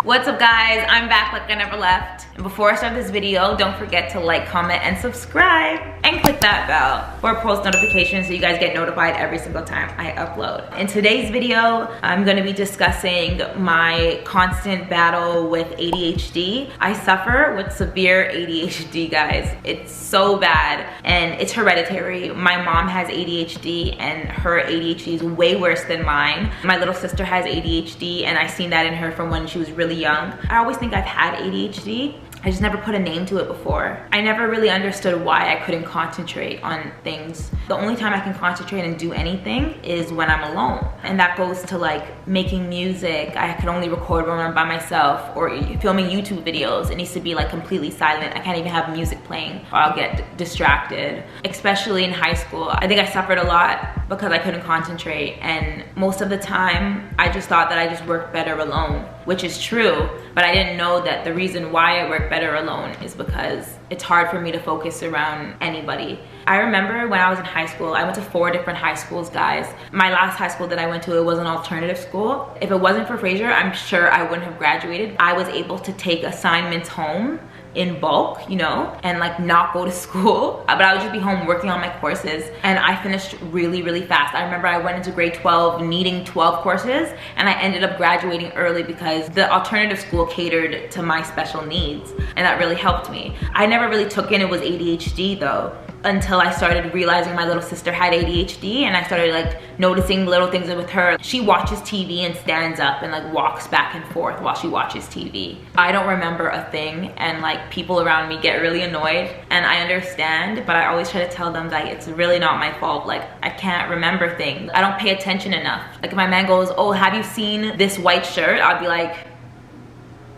What's up guys? I'm back like I never left. And before I start this video, don't forget to like, comment, and subscribe. And click that bell for post notifications so you guys get notified every single time I upload. In today's video, I'm gonna be discussing my constant battle with ADHD. I suffer with severe ADHD, guys. It's so bad and it's hereditary. My mom has ADHD and her ADHD is way worse than mine. My little sister has ADHD and I've seen that in her from when she was really young. I always think I've had ADHD. I just never put a name to it before. I never really understood why I couldn't concentrate on things. The only time I can concentrate and do anything is when I'm alone. And that goes to like making music. I could only record when I'm by myself, or filming YouTube videos. It needs to be like completely silent. I can't even have music playing or I'll get distracted. Especially in high school. I think I suffered a lot because I couldn't concentrate. And most of the time, I just thought that I just worked better alone, which is true. But I didn't know that the reason why I work better alone is because it's hard for me to focus around anybody. I remember when I was in high school, I went to 4 different high schools, guys. My last high school that I went to, it was an alternative school. If it wasn't for Fraser, I'm sure I wouldn't have graduated. I was able to take assignments home in bulk, you know, and like not go to school, but I would just be home working on my courses, and I finished really fast. I remember I went into grade 12 needing 12 courses and I ended up graduating early because the alternative school catered to my special needs, and that really helped me. I never really took in it was ADHD though until I started realizing my little sister had ADHD, and I started like noticing little things with her. She watches TV and stands up and like walks back and forth while she watches TV. I don't remember a thing, and like people around me get really annoyed, and I understand, but I always try to tell them that it's really not my fault. Like I can't remember things. I don't pay attention enough. Like if my man goes, oh, have you seen this white shirt? I'll be like,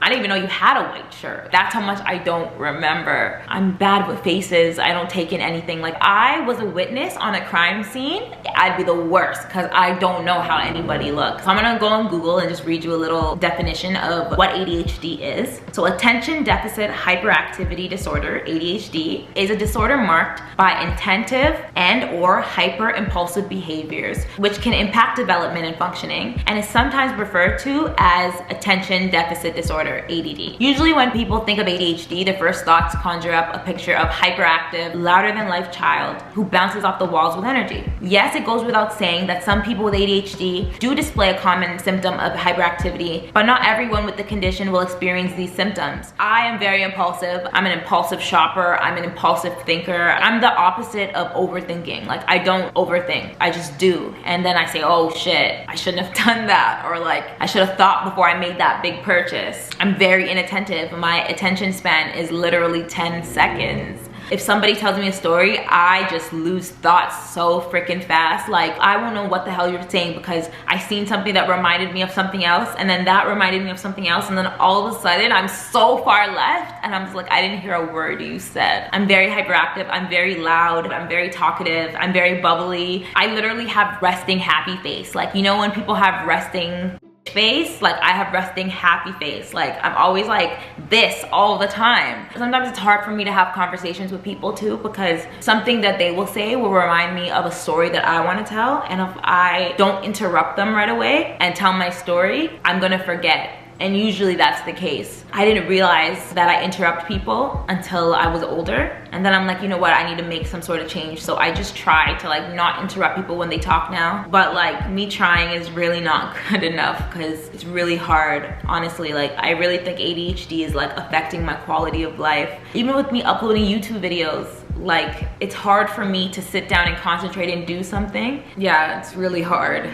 I didn't even know you had a white shirt. That's how much I don't remember. I'm bad with faces. I don't take in anything. Like I was a witness on a crime scene, I'd be the worst because I don't know how anybody looks. So I'm gonna go on Google and just read you a little definition of what ADHD is. So attention deficit hyperactivity disorder, ADHD, is a disorder marked by intensive and or hyper impulsive behaviors, which can impact development and functioning, and is sometimes referred to as attention deficit disorder, ADD. Usually when people think of ADHD, the first thoughts conjure up a picture of hyperactive, louder than life child who bounces off the walls with energy. Yes, it goes without saying that some people with ADHD do display a common symptom of hyperactivity, but not everyone with the condition will experience these symptoms. I am very impulsive. I'm an impulsive shopper. I'm an impulsive thinker. I'm the opposite of overthinking. Like I don't overthink. I just do. And then I say, oh shit, I shouldn't have done that. Or like, I should have thought before I made that big purchase. I'm very inattentive. My attention span is literally 10 seconds. If somebody tells me a story, I just lose thoughts so freaking fast. Like I won't know what the hell you're saying because I seen something that reminded me of something else, and then that reminded me of something else, and then all of a sudden I'm so far left and I'm just like, I didn't hear a word you said. I'm very hyperactive. I'm very loud. I'm very talkative. I'm very bubbly. I literally have resting happy face. Like, you know when people have resting face, like I have resting happy face. Like I'm always like this all the time. Sometimes it's hard for me to have conversations with people too, because something that they will say will remind me of a story that I want to tell, and if I don't interrupt them right away and tell my story, I'm gonna forget. And usually that's the case. I didn't realize that I interrupt people until I was older. And then I'm like, you know what, I need to make some sort of change. So I just try to like not interrupt people when they talk now. But like me trying is really not good enough because it's really hard. Honestly, like I really think ADHD is like affecting my quality of life. Even with me uploading YouTube videos, like it's hard for me to sit down and concentrate and do something. Yeah, it's really hard.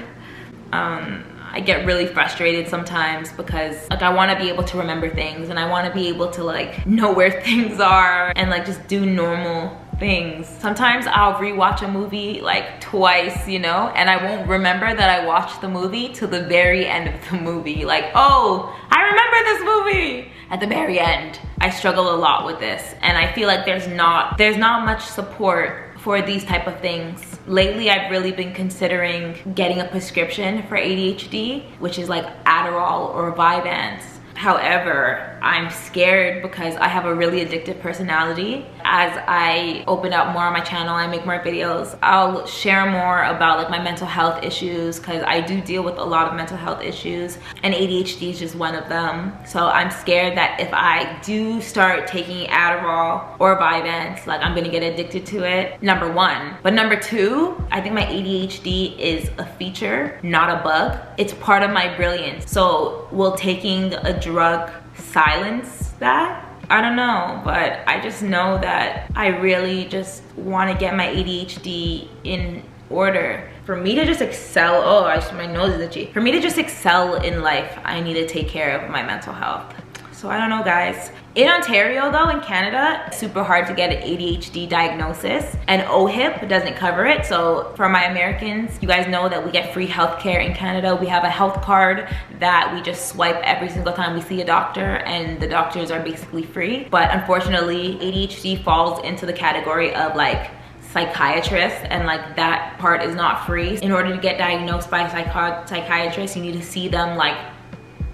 I get really frustrated sometimes because like I want to be able to remember things, and I want to be able to like know where things are and like just do normal things. Sometimes I'll rewatch a movie like twice, you know, and I won't remember that I watched the movie till the very end of the movie. Like, oh, I remember this movie at the very end. I struggle a lot with this, and I feel like there's not much support for these type of things. Lately, I've really been considering getting a prescription for ADHD, which is like Adderall or Vyvanse. However, I'm scared because I have a really addictive personality, as I open up more on my channel, I make more videos, I'll share more about like my mental health issues, because I do deal with a lot of mental health issues and ADHD is just one of them. So I'm scared that if I do start taking Adderall or vyvanse, like I'm gonna get addicted to it, number one. But number two, I think my ADHD is a feature, not a bug. It's part of my brilliance. So will taking a drug silence that? I don't know, but I just know that I really just want to get my ADHD in order. For me to just excel, my nose is itchy. For me to just excel in life, I need to take care of my mental health. So I don't know, guys. In Ontario though, in Canada, it's super hard to get an ADHD diagnosis, and ughhhh doesn't cover it. So for my Americans, you guys know that we get free healthcare in Canada. We have a health card that we just swipe every single time we see a doctor, and the doctors are basically free. But unfortunately, ADHD falls into the category of like psychiatrists, and like that part is not free. In order to get diagnosed by a psychiatrist, you need to see them like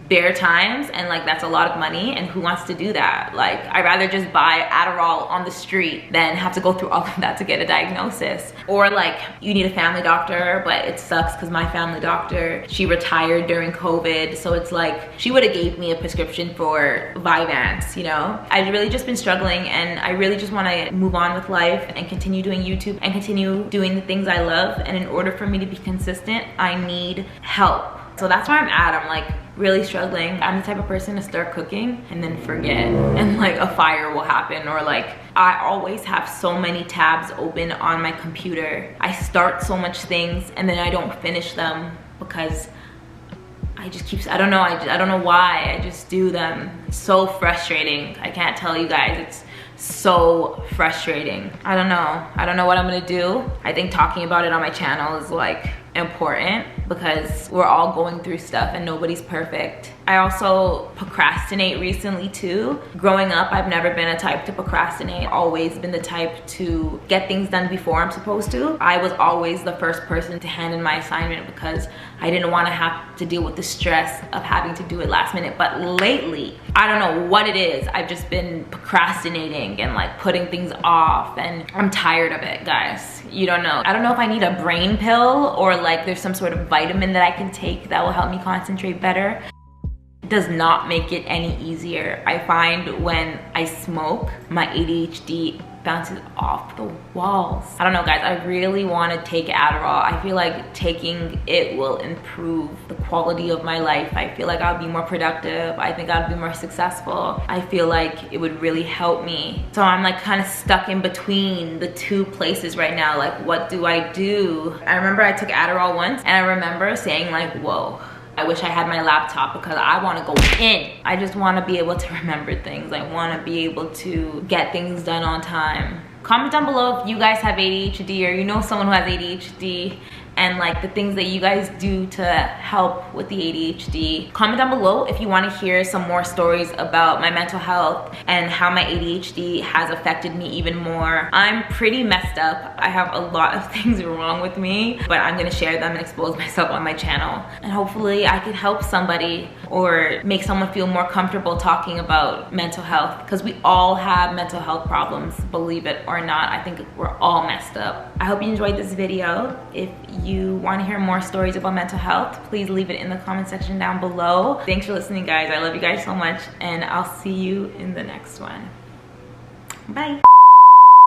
bare times, and like that's a lot of money, and who wants to do that? Like, I'd rather just buy Adderall on the street than have to go through all of that to get a diagnosis. Or like you need a family doctor, but it sucks because my family doctor, she retired during COVID, so it's like she would have gave me a prescription for vyvanse, you know? I've really just been struggling, and I really just want to move on with life and continue doing YouTube and continue doing the things I love, and in order for me to be consistent, I need help. So that's where I'm at. I'm like really struggling. I'm the type of person to start cooking and then forget, and like a fire will happen, or like I always have so many tabs open on my computer. I start so much things and then I don't finish them because I just keep, I don't know why, I just do them. It's so frustrating. I can't tell you guys, it's so frustrating. I don't know what I'm gonna do. I think talking about it on my channel is like important because we're all going through stuff and nobody's perfect. I also procrastinate recently too. Growing up, I've never been a type to procrastinate. I've always been the type to get things done before I'm supposed to. I was always the first person to hand in my assignment because I didn't want to have to deal with the stress of having to do it last minute. But lately, I don't know what it is, I've just been procrastinating and like putting things off, and I'm tired of it, guys. You don't know. I don't know if I need a brain pill or like there's some sort of vitamin that I can take that will help me concentrate better. It does not make it any easier. I find when I smoke, my ADHD bounces off the walls. I don't know, guys, I really want to take Adderall. I feel like taking it will improve the quality of my life. I feel like I'll be more productive. I think I'll be more successful. I feel like it would really help me. So I'm like kind of stuck in between the two places right now. Like, what do I do? I remember I took Adderall once and I remember saying like, whoa, I wish I had my laptop because I want to go in. I just want to be able to remember things. I want to be able to get things done on time. Comment down below if you guys have ADHD or you know someone who has ADHD, and like the things that you guys do to help with the ADHD. Comment down below if you want to hear some more stories about my mental health and how my ADHD has affected me even more. I'm pretty messed up. I have a lot of things wrong with me, but I'm gonna share them and expose myself on my channel. And hopefully I can help somebody or make someone feel more comfortable talking about mental health, because we all have mental health problems, believe it or not. I think we're all messed up. I hope you enjoyed this video. If you want to hear more stories about mental health, please leave it in the comment section down below. Thanks for listening, guys. I love you guys so much, and I'll see you in the next one. Bye.